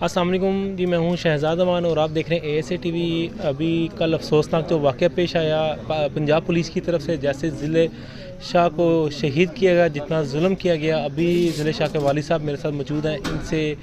अस्सलाम वालेकुम जी, मैं हूं शहजाद अमान और आप देख रहे हैं ASA TV। अभी कल अफसोसनाक जो वाक़या पेश आया पंजाब पुलिस की तरफ से, जैसे ज़िले शाह को शहीद किया गया, जितना जुल्म किया गया। अभी ज़िले शाह के वालिद साहब मेरे साथ मौजूद हैं, इनसे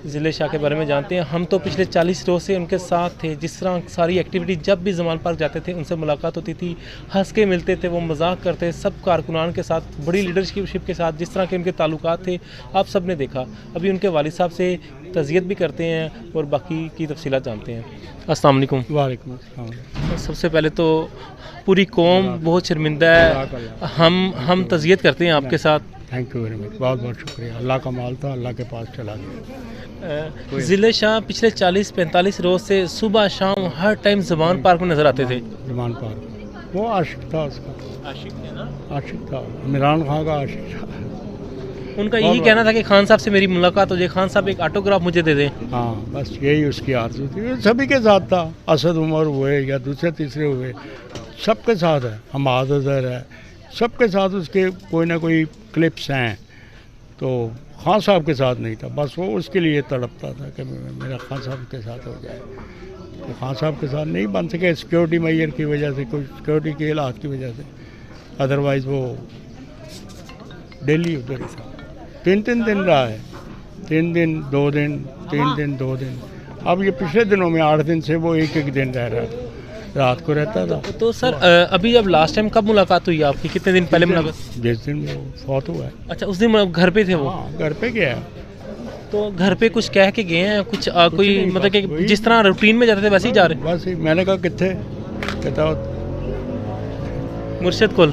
ज़िले शाह के बारे में जानते हैं। हम तो पिछले 40 रोज़ से उनके साथ थे। जिस तरह सारी एक्टिविटी, जब भी जमान पार्क जाते थे उनसे मुलाकात होती थी, हंस के मिलते थे, वो मजाक करते, सब कारकुनान के साथ, बड़ी लीडरशिप के साथ जिस तरह के उनके ताल्लुकात थे, आप सब ने देखा। अभी उनके वालिद साहब से तज़ियत भी करते हैं और बाकी की तफसीलात जानते हैं। अस्सलाम वालेकुम। वालेकुम अस्सलाम। सबसे पहले तो पूरी कौम बहुत शर्मिंदा है, हम तज़ियत करते हैं आपके साथ। थैंक यू वेरी मच, बहुत बहुत शुक्रिया। अल्लाह का माल था, अल्लाह के पास चला गया। ज़िले शाह पिछले 40-45 रोज़ से सुबह शाम हर टाइम ज़मान पार्क में नज़र आते थे। जमान पार्क, वो आशिक था उसका, आशिक थे ना? आशिक था, इमरान खान का आशिक था। उनका यही कहना था कि खान साहब से मेरी मुलाकात हो जाए, खान साहब एक ऑटोग्राफ मुझे दे दें। हाँ, बस यही उसकी आरज़ू थी। वो सभी के साथ था, असद उमर हुए या दूसरे तीसरे हुए, सबके साथ है। हमाद अज़हर है, सबके साथ उसके कोई ना कोई क्लिप्स हैं। तो खान साहब के साथ नहीं था, बस वो उसके लिए तड़पता था कि मेरा खान साहब के साथ हो जाए। तो खान साहब के साथ नहीं बन सके, सिक्योरिटी मैयर की वजह से, कोई सिक्योरिटी के हालात की वजह से। अदरवाइज़ वो डेली उधर ही था। 3 दिन रहा है, 3 दिन 2 दिन, 3 दिन 2 दिन। अब ये पिछले दिनों में 8 दिन से वो एक दिन रह रहा था, रात को रहता था। तो सर अभी जब लास्ट टाइम कब मुलाकात हुई आपकी, कितने दिन पहले मुलाकात? जिस दिन वो फौत हुआ है। अच्छा, उस दिन घर पे थे वो? हाँ, घर पे गया। तो घर पे कुछ कह के गए हैं कुछ कोई मतलब कि जिस तरह रूटीन में जाते थे वैसे ही जा रहे? बस ही मैंने कहा कितने, कहता मुर्शिद कुल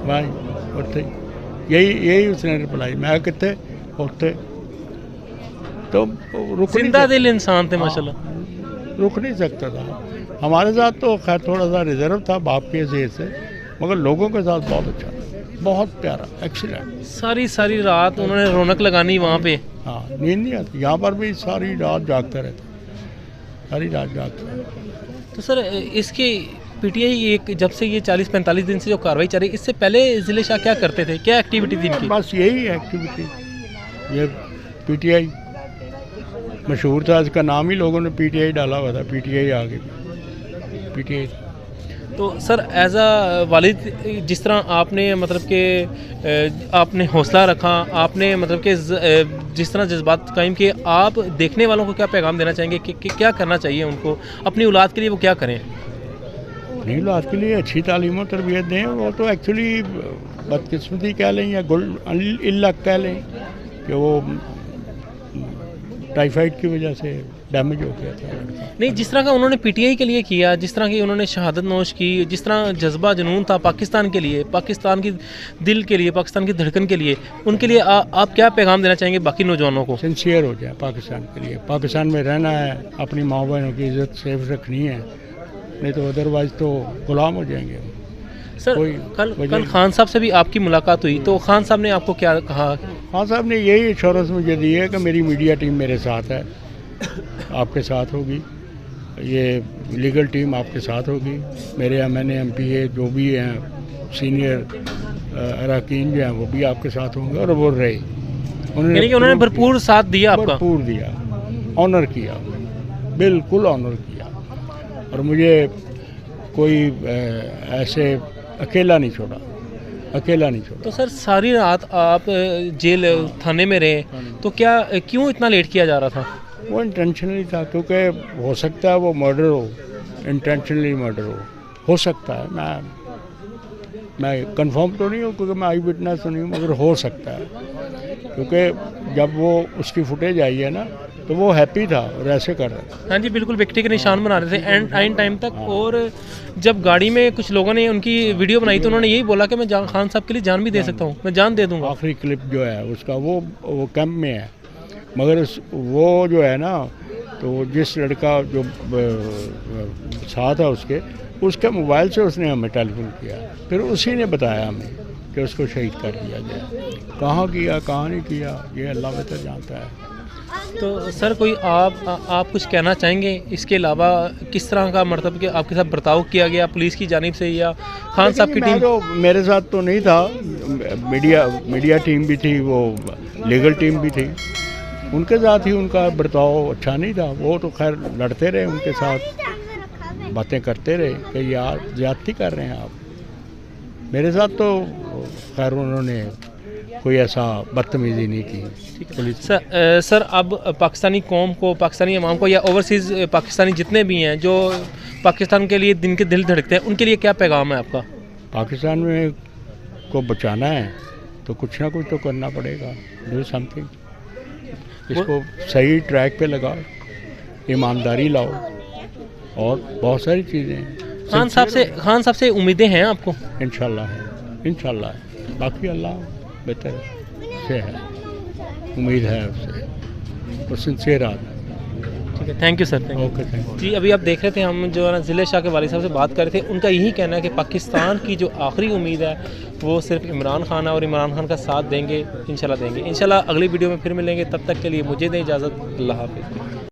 भाई उठते, यही उसने रिप्लाई। मैं कितने उठते, तो रुक जिंदा दिल इंसान थे माशाल्लाह। रुक नहीं सकता था। हमारे साथ तो खैर थोड़ा सा रिजर्व था बाप के जेब से, मगर लोगों के साथ बहुत अच्छा था, बहुत प्यारा, एक्सीलेंट। सारी रात उन्होंने रौनक लगानी वहाँ पे। हाँ, नींद नहीं आती। यहाँ पर भी सारी रात जागता रहता, सारी रात जागता रहता। तो सर इसके PTI एक जब से ये 40-45 दिन से जो कार्रवाई चल रही है, इससे पहले ज़िले शाह क्या करते थे, क्या एक्टिविटी थी इनकी? बस यही एक्टिविटी, ये PTI मशहूर था, इसका नाम ही लोगों ने PTI डाला हुआ था। PTI आगे PTI। तो सर एज अ वालिद, जिस तरह आपने मतलब कि आपने हौसला रखा, आपने मतलब कि जिस तरह जज्बात कायम किए, आप देखने वालों को क्या पैगाम देना चाहेंगे कि क्या करना चाहिए उनको अपनी औलाद के लिए, वो क्या करें? अपनी औलाद के लिए अच्छी तालीम और तरबियत दें। वो तो एक्चुअली बदकिस्मती कह लें या इल्लक कह लें कि वो टाइफाइड की वजह से डैमेज हो गया था लड़का। नहीं, जिस तरह का उन्होंने PTI के लिए किया, जिस तरह की उन्होंने शहादत नोश की, जिस तरह जज्बा जुनून था पाकिस्तान के लिए, पाकिस्तान की दिल के लिए, पाकिस्तान की धड़कन के लिए, उनके लिए आप क्या पैगाम देना चाहेंगे बाकी नौजवानों को? सिंसियर हो जाए पाकिस्तान के लिए। पाकिस्तान में रहना है, अपनी माँ बहनों की इज़्ज़त सेफ रखनी है, नहीं तो अदरवाइज़ तो गुलाम हो जाएंगे। सर कल खान साहब से भी आपकी मुलाकात हुई, तो खान साहब ने आपको क्या कहा? खान साहब ने यही एश्योरेंस मुझे दी है कि मेरी मीडिया टीम मेरे साथ है, आपके साथ होगी, ये लीगल टीम आपके साथ होगी, मेरे MNA MPA जो भी हैं सीनियर अरकान जो हैं वो भी आपके साथ होंगे। और वो रहे, उन्होंने भरपूर साथ दिया, आपका भरपूर दिया, ऑनर किया, बिल्कुल ऑनर किया। और मुझे कोई ऐसे अकेला नहीं छोड़ा। तो सर सारी रात आप जेल थाने में रहे, तो क्यों इतना लेट किया जा रहा था? वो इंटेंशनली था, क्योंकि हो सकता है वो मर्डर हो, इंटेंशनली मर्डर हो सकता है। मैं कंफर्म तो नहीं हूँ क्योंकि मैं आई विटनेस तो नहीं हूँ, मगर हो सकता है, क्योंकि जब वो उसकी फुटेज आई है ना तो वो हैप्पी था और ऐसे कर रहा था। हाँ जी, बिल्कुल विक्ट्री के निशान बना रहे थे एंड टाइम तक। और जब गाड़ी में कुछ लोगों ने उनकी वीडियो बनाई तो उन्होंने यही बोला कि मैं खान साहब के लिए जान भी दे सकता हूँ, मैं जान दे दूँगा। आखिरी क्लिप जो है उसका वो कैंप में है, मगर वो जो है ना, तो जिस लड़का जो साथ है उसके मोबाइल से उसने हमें टेलीफोन किया, फिर उसी ने बताया हमें कि उसको शहीद कर दिया गया। कहाँ किया कहाँ नहीं किया ये अल्लाह बेहतर जानता है। तो सर कोई आप कुछ कहना चाहेंगे इसके अलावा, किस तरह का मतलब कि आपके साथ बर्ताव किया गया पुलिस की जानिब से या खान साहब की टीम? तो मेरे साथ तो नहीं था, मीडिया टीम भी थी, वो लीगल टीम भी थी, उनके साथ ही उनका बर्ताव अच्छा नहीं था। वो तो खैर लड़ते रहे उनके साथ, बातें करते रहे कि यार ज़्यादती कर रहे हैं आप। मेरे साथ तो खैर उन्होंने कोई ऐसा बदतमीज़ी नहीं की पुलिस। सर अब पाकिस्तानी कौम को, पाकिस्तानी अवाम को या ओवरसीज़ पाकिस्तानी जितने भी हैं जो पाकिस्तान के लिए दिन के दिल धड़कते हैं, उनके लिए क्या पैगाम है आपका? पाकिस्तान में को बचाना है तो कुछ ना कुछ तो करना पड़ेगा, डू समथिंग। इसको सही ट्रैक पे लगाओ, ईमानदारी लाओ और बहुत सारी चीज़ें हैं। खान साहब से उम्मीदें हैं आपको? इंशाल्लाह है, बाकी अल्लाह बेहतर से है, उम्मीद है उससे, वो सिंसियर आदमी। ठीक है, thank you sir. Okay, thank you जी, अभी आप देख रहे थे, हम जो है ना ज़िले शाह के वालिद साहब से बात कर रहे थे। उनका यही कहना है कि पाकिस्तान की जो आखिरी उम्मीद है वो सिर्फ इमरान खान है और इमरान खान का साथ देंगे, इंशाल्लाह देंगे। इंशाल्लाह अगली वीडियो में फिर मिलेंगे, तब तक के लिए मुझे दें इजाज़त। अल्लाह हाफ़िज़।